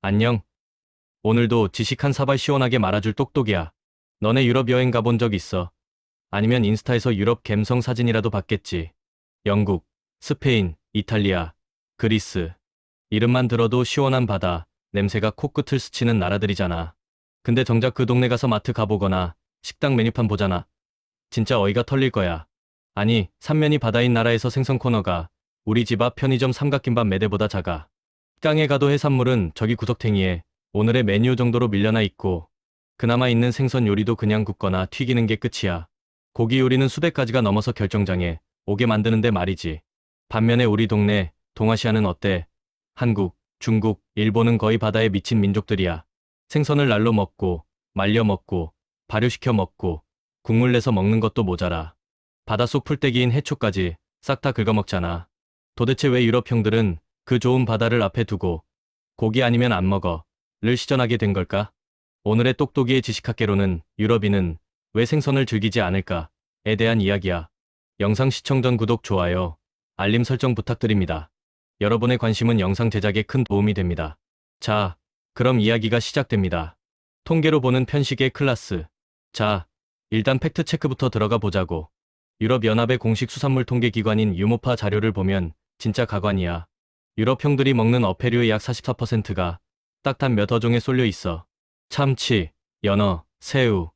안녕. 오늘도 지식한 사발 시원하게 말아줄 똑똑이야. 너네 유럽 여행 가본 적 있어? 아니면 인스타에서 유럽 갬성 사진이라도 봤겠지. 영국, 스페인, 이탈리아, 그리스. 이름만 들어도 시원한 바다, 냄새가 코끝을 스치는 나라들이잖아. 근데 정작 그 동네 가서 마트 가보거나 식당 메뉴판 보잖아. 진짜 어이가 털릴 거야. 아니, 삼면이 바다인 나라에서 생선 코너가 우리 집 앞 편의점 삼각김밥 매대보다 작아. 땅에 가도 해산물은 저기 구석탱이에 오늘의 메뉴 정도로 밀려나 있고, 그나마 있는 생선 요리도 그냥 굽거나 튀기는 게 끝이야. 고기 요리는 수백 가지가 넘어서 결정장에 오게 만드는데 말이지. 반면에 우리 동네 동아시아는 어때? 한국, 중국, 일본은 거의 바다에 미친 민족들이야. 생선을 날로 먹고 말려 먹고 발효시켜 먹고 국물 내서 먹는 것도 모자라. 바닷속 풀떼기인 해초까지 싹 다 긁어먹잖아. 도대체 왜 유럽 형들은 그 좋은 바다를 앞에 두고 고기 아니면 안 먹어?를 시전하게 된 걸까? 오늘의 똑똑이의 지식학개론은 유럽인은 왜 생선을 즐기지 않을까?에 대한 이야기야. 영상 시청 전 구독, 좋아요, 알림 설정 부탁드립니다. 여러분의 관심은 영상 제작에 큰 도움이 됩니다. 자, 그럼 이야기가 시작됩니다. 통계로 보는 편식의 클라스. 자, 일단 팩트체크부터 들어가 보자고. 유럽연합의 공식 수산물 통계 기관인 유모파 자료를 보면 진짜 가관이야. 유럽 형들이 먹는 어패류의 약 44%가 딱 단 몇 어종에 쏠려 있어. 참치, 연어, 새우,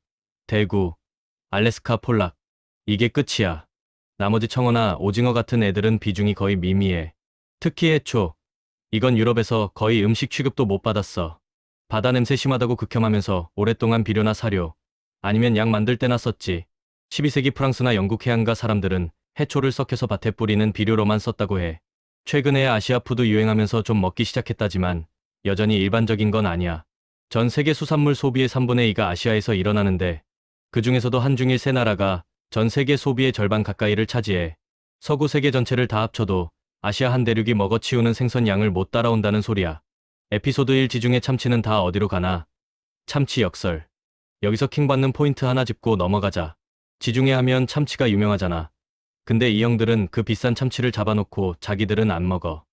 대구, 알래스카 폴락. 이게 끝이야. 나머지 청어나 오징어 같은 애들은 비중이 거의 미미해. 특히 해초. 이건 유럽에서 거의 음식 취급도 못 받았어. 바다 냄새 심하다고 극혐하면서 오랫동안 비료나 사료, 아니면 약 만들 때나 썼지. 12세기 프랑스나 영국 해안가 사람들은 해초를 썩혀서 밭에 뿌리는 비료로만 썼다고 해. 최근에 아시아 푸드 유행하면서 좀 먹기 시작했다지만 여전히 일반적인 건 아니야. 전 세계 수산물 소비의 3분의 2가 아시아에서 일어나는데, 그 중에서도 한중일 세 나라가 전 세계 소비의 절반 가까이를 차지해. 서구 세계 전체를 다 합쳐도 아시아 한 대륙이 먹어치우는 생선 양을 못 따라온다는 소리야. 에피소드 1, 지중해 참치는 다 어디로 가나? 참치 역설. 여기서 킹받는 포인트 하나 짚고 넘어가자. 지중해 하면 참치가 유명하잖아. 근데 이 형들은 그 비싼 참치를 잡아놓고 자기들은 안 먹어.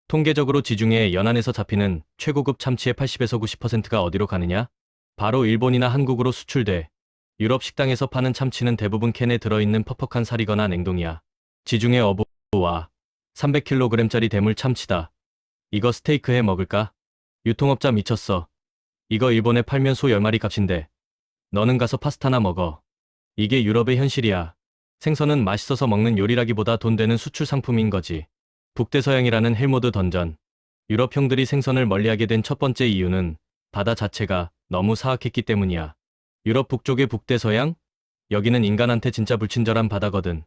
통계적으로 지중해 연안에서 잡히는 최고급 참치의 80에서 90%가 어디로 가느냐? 바로 일본이나 한국으로 수출돼. 유럽 식당에서 파는 참치는 대부분 캔에 들어있는 퍽퍽한 살이거나 냉동이야. 지중해 어부와 300kg짜리 대물 참치다. 이거 스테이크 해 먹을까? 유통업자 미쳤어. 이거 일본에 팔면 소 10마리 값인데 너는 가서 파스타나 먹어. 이게 유럽의 현실이야. 생선은 맛있어서 먹는 요리라기보다 돈 되는 수출 상품인 거지. 북대서양이라는 헬모드 던전. 유럽 형들이 생선을 멀리하게 된 첫 번째 이유는 바다 자체가 너무 사악했기 때문이야. 유럽 북쪽의 북대서양? 여기는 인간한테 진짜 불친절한 바다거든.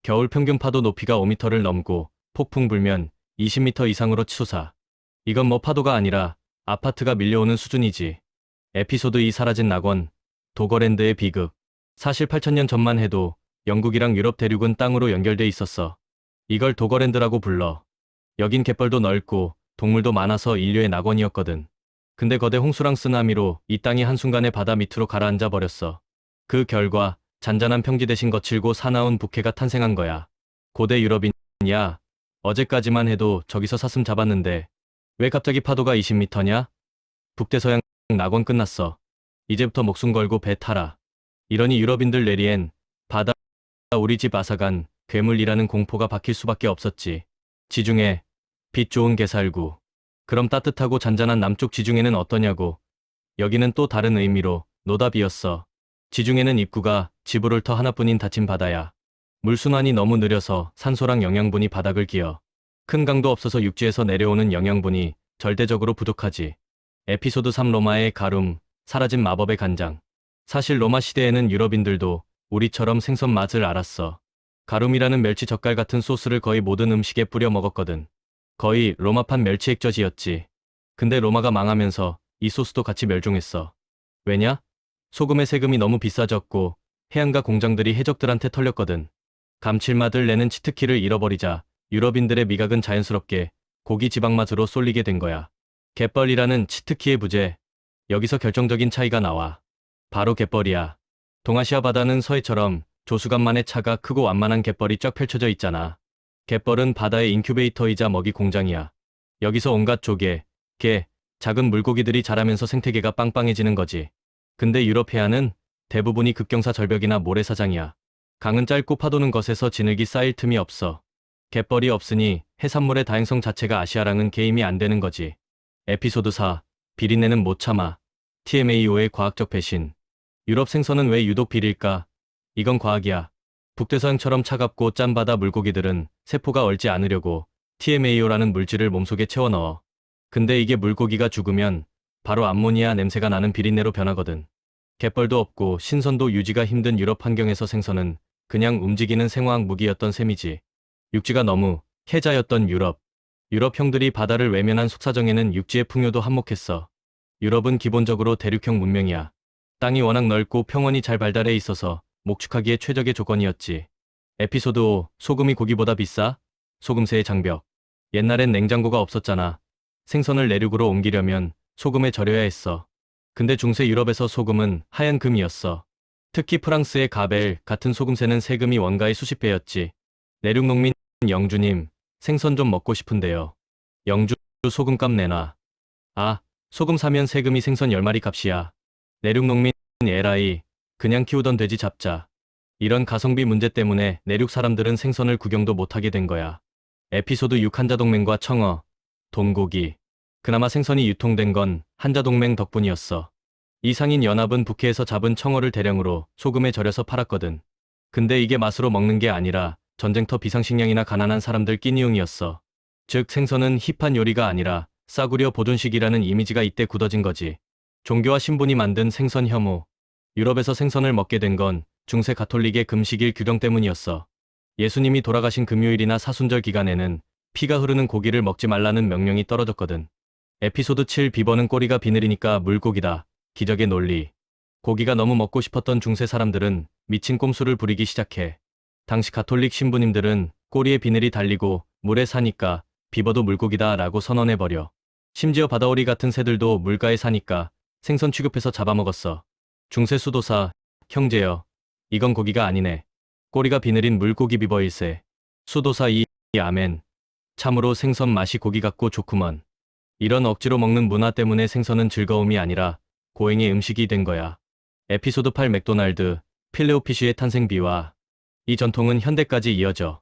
겨울 평균 파도 높이가 5m를 넘고 폭풍 불면 20m 이상으로 치솟아. 이건 뭐 파도가 아니라 아파트가 밀려오는 수준이지. 에피소드 2, 사라진 낙원. 도거랜드의 비극. 사실 8000년 전만 해도 영국이랑 유럽 대륙은 땅으로 연결돼 있었어. 이걸 도거랜드라고 불러. 여긴 갯벌도 넓고 동물도 많아서 인류의 낙원이었거든. 근데 거대 홍수랑 쓰나미로 이 땅이 한순간에 바다 밑으로 가라앉아 버렸어. 그 결과 잔잔한 평지 대신 거칠고 사나운 북해가 탄생한 거야. 고대 유럽인, 야, 어제까지만 해도 저기서 사슴 잡았는데 왜 갑자기 파도가 20m냐? 북대서양 낙원 끝났어. 이제부터 목숨 걸고 배 타라. 이러니 유럽인들 뇌리엔 바다 우리 집 앗아간 괴물이라는 공포가 박힐 수밖에 없었지. 지중해, 빛 좋은 게살구. 그럼 따뜻하고 잔잔한 남쪽 지중해는 어떠냐고. 여기는 또 다른 의미로 노답이었어. 지중해는 입구가 지브롤터 하나뿐인 닫힌 바다야. 물순환이 너무 느려서 산소랑 영양분이 바닥을 기어. 큰 강도 없어서 육지에서 내려오는 영양분이 절대적으로 부족하지. 에피소드 3, 로마의 가룸, 사라진 마법의 간장. 사실 로마 시대에는 유럽인들도 우리처럼 생선 맛을 알았어. 가룸이라는 멸치 젓갈 같은 소스를 거의 모든 음식에 뿌려 먹었거든. 거의 로마판 멸치 액젓이었지. 근데 로마가 망하면서 이 소스도 같이 멸종했어. 왜냐? 소금의 세금이 너무 비싸졌고 해안가 공장들이 해적들한테 털렸거든. 감칠맛을 내는 치트키를 잃어버리자 유럽인들의 미각은 자연스럽게 고기 지방 맛으로 쏠리게 된 거야. 갯벌이라는 치트키의 부재. 여기서 결정적인 차이가 나와. 바로 갯벌이야. 동아시아 바다는 서해처럼 조수간만의 차가 크고 완만한 갯벌이 쫙 펼쳐져 있잖아. 갯벌은 바다의 인큐베이터이자 먹이 공장이야. 여기서 온갖 조개, 게, 작은 물고기들이 자라면서 생태계가 빵빵해지는 거지. 근데 유럽 해안은 대부분이 급경사 절벽이나 모래사장이야. 강은 짧고 파도는 거세서 진흙이 쌓일 틈이 없어. 갯벌이 없으니 해산물의 다양성 자체가 아시아랑은 게임이 안 되는 거지. 에피소드 4. 비린내는 못 참아. TMAO의 과학적 배신. 유럽 생선은 왜 유독 비릴까? 이건 과학이야. 북대서양처럼 차갑고 짠 바다 물고기들은 세포가 얼지 않으려고 TMAO라는 물질을 몸속에 채워 넣어. 근데 이게 물고기가 죽으면 바로 암모니아 냄새가 나는 비린내로 변하거든. 갯벌도 없고 신선도 유지가 힘든 유럽 환경에서 생선은 그냥 움직이는 생화학 무기였던 셈이지. 육지가 너무 해자였던 유럽. 유럽 형들이 바다를 외면한 속사정에는 육지의 풍요도 한몫했어. 유럽은 기본적으로 대륙형 문명이야. 땅이 워낙 넓고 평원이 잘 발달해 있어서 목축하기에 최적의 조건이었지. 에피소드 5. 소금이 고기보다 비싸? 소금세의 장벽. 옛날엔 냉장고가 없었잖아. 생선을 내륙으로 옮기려면 소금에 절여야 했어. 근데 중세 유럽에서 소금은 하얀 금이었어. 특히 프랑스의 가벨 같은 소금새는 세금이 원가의 수십 배였지. 내륙 농민 영주님, 생선 좀 먹고 싶은데요. 영주 소금값 내놔. 아, 소금 사면 세금이 생선 10마리 값이야. 내륙 농민 에라이, 그냥 키우던 돼지 잡자. 이런 가성비 문제 때문에 내륙 사람들은 생선을 구경도 못하게 된 거야. 에피소드 6. 한자동맹과 청어, 돈고기. 그나마 생선이 유통된 건 한자동맹 덕분이었어. 이 상인 연합은 북해에서 잡은 청어를 대량으로 소금에 절여서 팔았거든. 근데 이게 맛으로 먹는 게 아니라 전쟁터 비상식량이나 가난한 사람들 끼니용이었어. 즉 생선은 힙한 요리가 아니라 싸구려 보존식이라는 이미지가 이때 굳어진 거지. 종교와 신분이 만든 생선 혐오. 유럽에서 생선을 먹게 된 건 중세 가톨릭의 금식일 규정 때문이었어. 예수님이 돌아가신 금요일이나 사순절 기간에는 피가 흐르는 고기를 먹지 말라는 명령이 떨어졌거든. 에피소드 7. 비버는 꼬리가 비늘이니까 물고기다. 기적의 논리. 고기가 너무 먹고 싶었던 중세 사람들은 미친 꼼수를 부리기 시작해. 당시 가톨릭 신부님들은 꼬리에 비늘이 달리고 물에 사니까 비버도 물고기다 라고 선언해버려. 심지어 바다오리 같은 새들도 물가에 사니까 생선 취급해서 잡아먹었어. 중세 수도사, 형제여. 이건 고기가 아니네. 꼬리가 비늘인 물고기 비버일세. 수도사 이 아멘. 참으로 생선 맛이 고기 같고 좋구먼. 이런 억지로 먹는 문화 때문에 생선은 즐거움이 아니라 고행의 음식이 된 거야. 에피소드 8. 맥도날드, 필레오피쉬의 탄생 비화. 이 전통은 현대까지 이어져.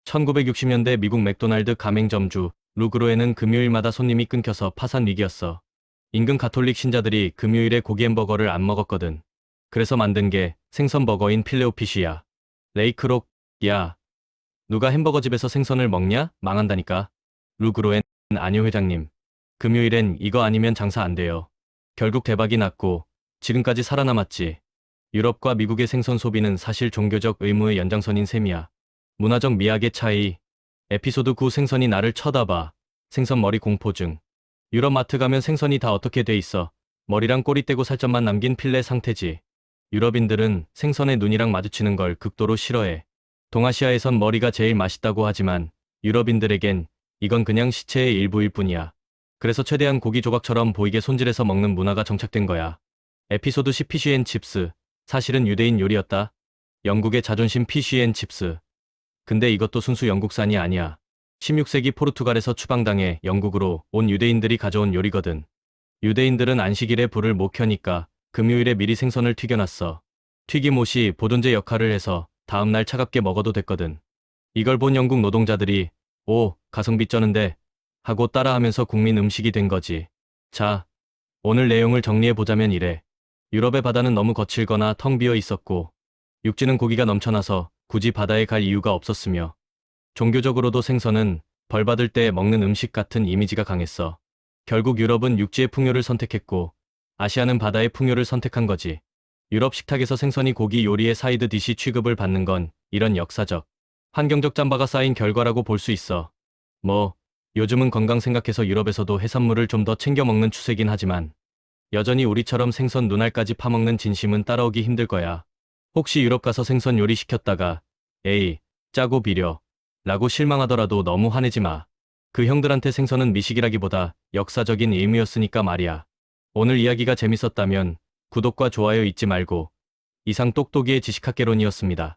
1960년대 미국 맥도날드 가맹점주 루그로에는 금요일마다 손님이 끊겨서 파산 위기였어. 인근 가톨릭 신자들이 금요일에 고기 햄버거를 안 먹었거든. 그래서 만든 게 생선 버거인 필레오피쉬야. 레이크록, 야. 누가 햄버거 집에서 생선을 먹냐? 망한다니까. 루그로엔, 아니요 회장님. 금요일엔 이거 아니면 장사 안 돼요. 결국 대박이 났고 지금까지 살아남았지. 유럽과 미국의 생선 소비는 사실 종교적 의무의 연장선인 셈이야. 문화적 미학의 차이. 에피소드 9. 생선이 나를 쳐다봐. 생선 머리 공포증. 유럽 마트 가면 생선이 다 어떻게 돼 있어. 머리랑 꼬리 떼고 살점만 남긴 필레 상태지. 유럽인들은 생선의 눈이랑 마주치는 걸 극도로 싫어해. 동아시아에선 머리가 제일 맛있다고 하지만 유럽인들에겐 이건 그냥 시체의 일부일 뿐이야. 그래서 최대한 고기 조각처럼 보이게 손질해서 먹는 문화가 정착된 거야. 에피소드 10. 피쉬앤칩스. 사실은 유대인 요리였다. 영국의 자존심 피쉬앤칩스. 근데 이것도 순수 영국산이 아니야. 16세기 포르투갈에서 추방당해 영국으로 온 유대인들이 가져온 요리거든. 유대인들은 안식일에 불을 못 켜니까 금요일에 미리 생선을 튀겨놨어. 튀김옷이 보존제 역할을 해서 다음날 차갑게 먹어도 됐거든. 이걸 본 영국 노동자들이 오, 가성비 쩌는데 하고 따라하면서 국민 음식이 된 거지. 자, 오늘 내용을 정리해보자면 이래. 유럽의 바다는 너무 거칠거나 텅 비어 있었고 육지는 고기가 넘쳐나서 굳이 바다에 갈 이유가 없었으며 종교적으로도 생선은 벌 받을 때 먹는 음식 같은 이미지가 강했어. 결국 유럽은 육지의 풍요를 선택했고 아시아는 바다의 풍요를 선택한 거지. 유럽 식탁에서 생선이 고기 요리의 사이드 디시 취급을 받는 건 이런 역사적, 환경적 짬바가 쌓인 결과라고 볼 수 있어. 뭐 요즘은 건강 생각해서 유럽에서도 해산물을 좀 더 챙겨 먹는 추세긴 하지만 여전히 우리처럼 생선 눈알까지 파먹는 진심은 따라오기 힘들 거야. 혹시 유럽 가서 생선 요리 시켰다가 에이, 짜고 비려 라고 실망하더라도 너무 화내지 마. 그 형들한테 생선은 미식이라기보다 역사적인 의미였으니까 말이야. 오늘 이야기가 재밌었다면 구독과 좋아요 잊지 말고. 이상 똑똑이의 지식학개론이었습니다.